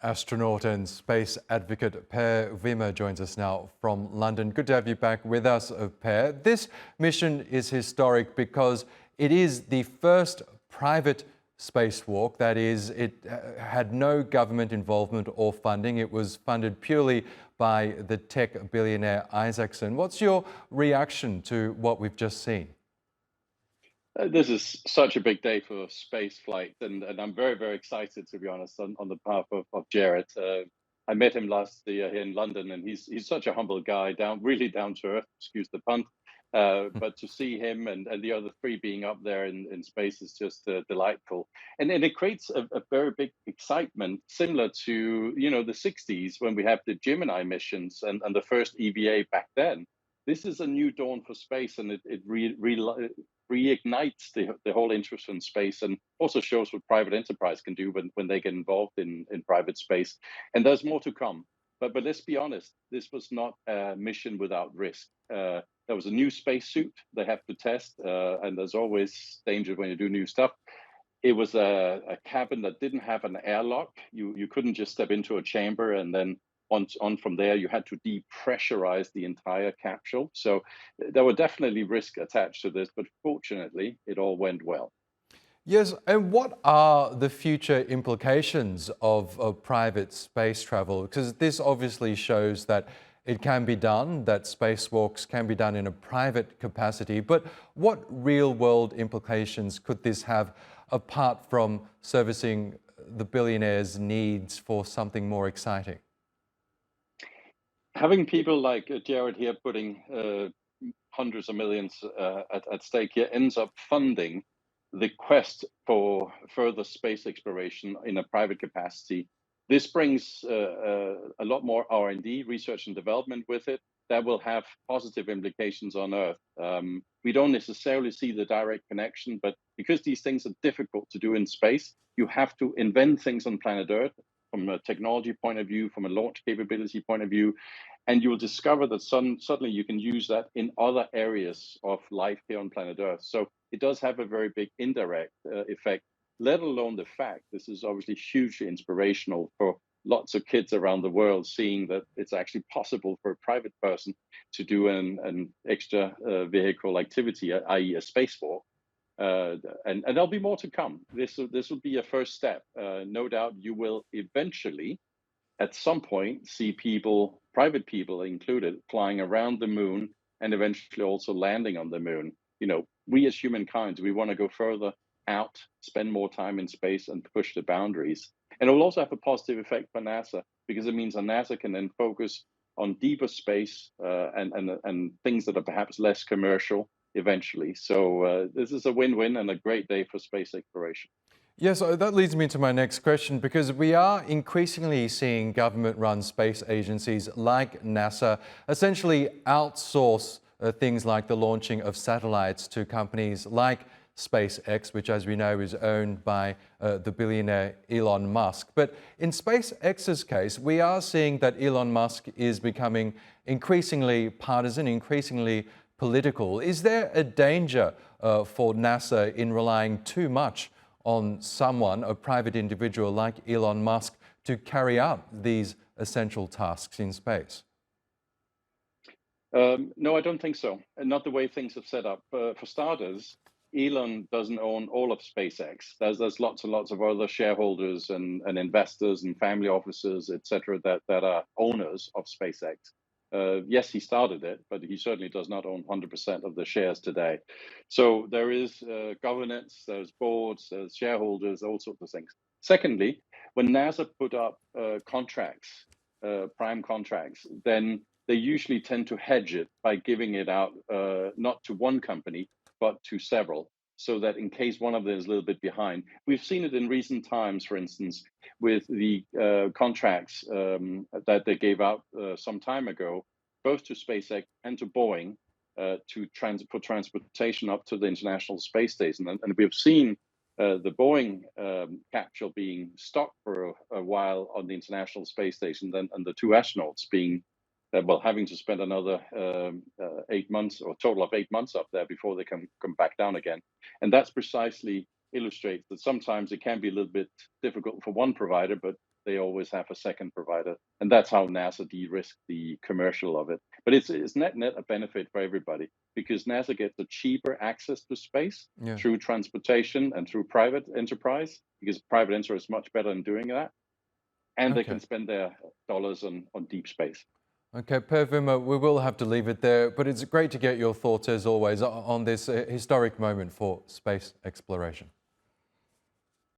Astronaut and space advocate Per Wimmer joins us now from London. Good to have you back with us, Per. This mission is historic because it is the first private spacewalk. That is, it had no government involvement or funding. It was funded purely by the tech billionaire Isaacman. What's your reaction to what we've just seen? This is such a big day for space flight, and I'm very, very excited, to be honest, on the behalf of Jared. I met him last year here in London, and he's such a humble guy, really down to earth, excuse the pun. But to see him and the other three being up there in space is just delightful. And it creates a very big excitement, similar to, the 60s when we have the Gemini missions and the first EVA back then. This is a new dawn for space, and it reignites the whole interest in space, and also shows what private enterprise can do when they get involved in private space. And there's more to come. But let's be honest, this was not a mission without risk. There was a new spacesuit they have to test, and there's always danger when you do new stuff. It was a cabin that didn't have an airlock. You couldn't just step into a chamber and then on from there, you had to depressurize the entire capsule. So there were definitely risks attached to this, but fortunately, it all went well. Yes, and what are the future implications of private space travel? Because this obviously shows that it can be done, that spacewalks can be done in a private capacity, but what real-world implications could this have apart from servicing the billionaire's needs for something more exciting? Having people like Jared here putting hundreds of millions at stake here ends up funding the quest for further space exploration in a private capacity. This brings a lot more R&D, research and development with it, that will have positive implications on Earth. We don't necessarily see the direct connection, but because these things are difficult to do in space, you have to invent things on planet Earth from a technology point of view, from a launch capability point of view, and you will discover that suddenly you can use that in other areas of life here on planet Earth. So it does have a very big indirect effect, let alone the fact this is obviously hugely inspirational for lots of kids around the world, seeing that it's actually possible for a private person to do an extra vehicle activity, i.e. a spacewalk. And there'll be more to come. This will be a first step. No doubt you will eventually, at some point, see people, private people included, flying around the moon and eventually also landing on the moon. We as humankind, we want to go further out, spend more time in space and push the boundaries. And it will also have a positive effect for NASA, because it means that NASA can then focus on deeper space and things that are perhaps less commercial eventually. So this is a win-win and a great day for space exploration. Yes, so that leads me to my next question, because we are increasingly seeing government-run space agencies like NASA essentially outsource things like the launching of satellites to companies like SpaceX, which, as we know, is owned by the billionaire Elon Musk. But in SpaceX's case, we are seeing that Elon Musk is becoming increasingly partisan, increasingly political. Is there a danger for NASA in relying too much on someone, a private individual like Elon Musk, to carry out these essential tasks in space? No, I don't think so. And not the way things have set up. For starters, Elon doesn't own all of SpaceX. There's lots and lots of other shareholders and investors and family offices, etc., that are owners of SpaceX. Yes, he started it, but he certainly does not own 100% of the shares today. So there is governance, there's boards, there's shareholders, all sorts of things. Secondly, when NASA put up contracts, prime contracts, then they usually tend to hedge it by giving it out not to one company, but to several, so that in case one of them is a little bit behind. We've seen it in recent times, for instance, with the contracts that they gave out some time ago, both to SpaceX and to Boeing, for transportation up to the International Space Station. And we've seen the Boeing capsule being stopped for a while on the International Space Station, and the two astronauts being having to spend another 8 months, or a total of 8 months up there before they can come back down again. And that's precisely illustrates that sometimes it can be a little bit difficult for one provider, but they always have a second provider. And that's how NASA de-risked the commercial of it. But it's net a benefit for everybody because NASA gets a cheaper access to space Yeah. through transportation and through private enterprise, because private enterprise is much better in doing that. And they Okay. can spend their dollars on deep space. Okay, Per Wimmer, we will have to leave it there, but it's great to get your thoughts as always on this historic moment for space exploration.